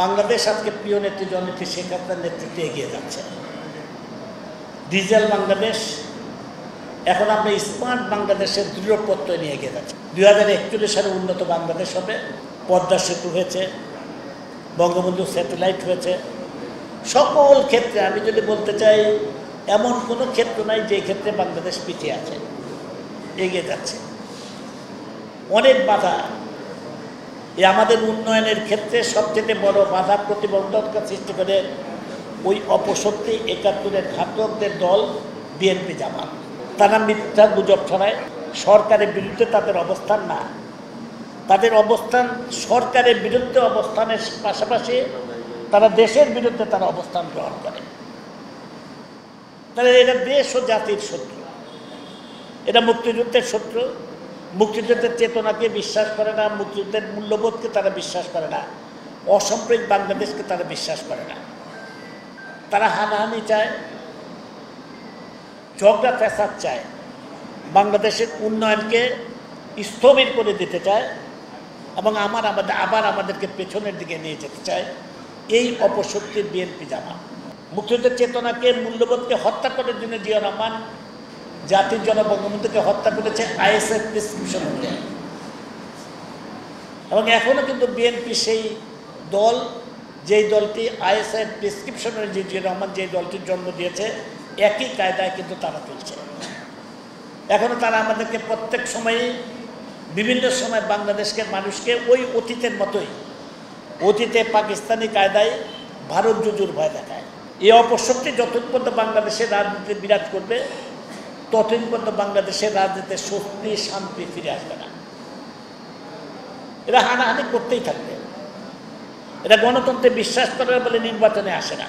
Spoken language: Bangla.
বাংলাদেশ আজকে প্রিয় নেত্রী জননেত্রী শেখ হাসিনার নেতৃত্বে এগিয়ে যাচ্ছে। ডিজিটাল বাংলাদেশ, এখন আমরা স্মার্ট বাংলাদেশের দৃঢ় প্রত্যয় নিয়ে এগিয়ে যাচ্ছে। 2041 সালে উন্নত বাংলাদেশ হবে। পদ্মা সেতু হয়েছে, বঙ্গবন্ধু স্যাটেলাইট হয়েছে। সকল ক্ষেত্রে আমি যদি বলতে চাই, এমন কোনো ক্ষেত্র নাই যে ক্ষেত্রে বাংলাদেশ পিছিয়ে আছে, এগিয়ে যাচ্ছে। অনেক বাধা, আমাদের উন্নয়নের ক্ষেত্রে সবচেয়ে বড় বাধা প্রতিবন্ধকতা সৃষ্টি করে ওই অপশক্তি 71-এর ঘাতকদের দল বিএনপি জামাত। তারা মিথ্যা গুজব ছড়ায়। সরকারের বিরুদ্ধে তাদের অবস্থান না, তাদের অবস্থান সরকারের বিরুদ্ধে অবস্থানের পাশাপাশি তারা দেশের বিরুদ্ধে তারা অবস্থান গ্রহণ করে। তাহলে এটা দেশ ও জাতির শত্রু, এটা মুক্তিযুদ্ধের শত্রু। মুক্তিযুদ্ধের চেতনাকে বিশ্বাস করে না, মুক্তিযুদ্ধের মূল্যবোধকে তারা বিশ্বাস করে না, অসাম্প্রদায়িক বাংলাদেশকে তারা বিশ্বাস করে না। তারা হানাহানি চায়, ঝগড়া ফ্যাসাদ চায়, বাংলাদেশের উন্নয়নকে স্থবির করে দিতে চায় এবং আবার আমাদেরকে পেছনের দিকে নিয়ে যেতে চায় এই অপশক্তির বিএনপি জামাত। মুক্তিযুদ্ধের চেতনাকে, মূল্যবোধকে হত্যা করার জন্য জিয়া রহমান জাতির জনক বঙ্গবন্ধুকে হত্যা করেছে আইএসএফ প্রেসক্রিপশন অনুযায়ী। এবং এখনও কিন্তু বিএনপি সেই দল, যেই দলটি আইএসএফ প্রেসক্রিপশন অনুযায়ী জিয়া রহমান যে দলটির জন্ম দিয়েছে, একই কায়দায় কিন্তু তারা চলছে। এখনও তারা আমাদেরকে প্রত্যেক সময়ই বিভিন্ন সময় বাংলাদেশকে মানুষকে ওই অতীতের মতোই, অতীতে পাকিস্তানি কায়দায় ভারত জুজুর ভয় দেখায়। এই অপশক্তি যতদিন পর্যন্ত বাংলাদেশের রাজনীতি বিরাজ করবে, ততদিন পর্যন্ত বাংলাদেশের রাজনীতিতে স্বস্তি শান্তি ফিরে আসবে না। এরা হানাহানি করতেই থাকবে। এরা গণতন্ত্রে বিশ্বাস করে বলে নির্বাচনে আসে না।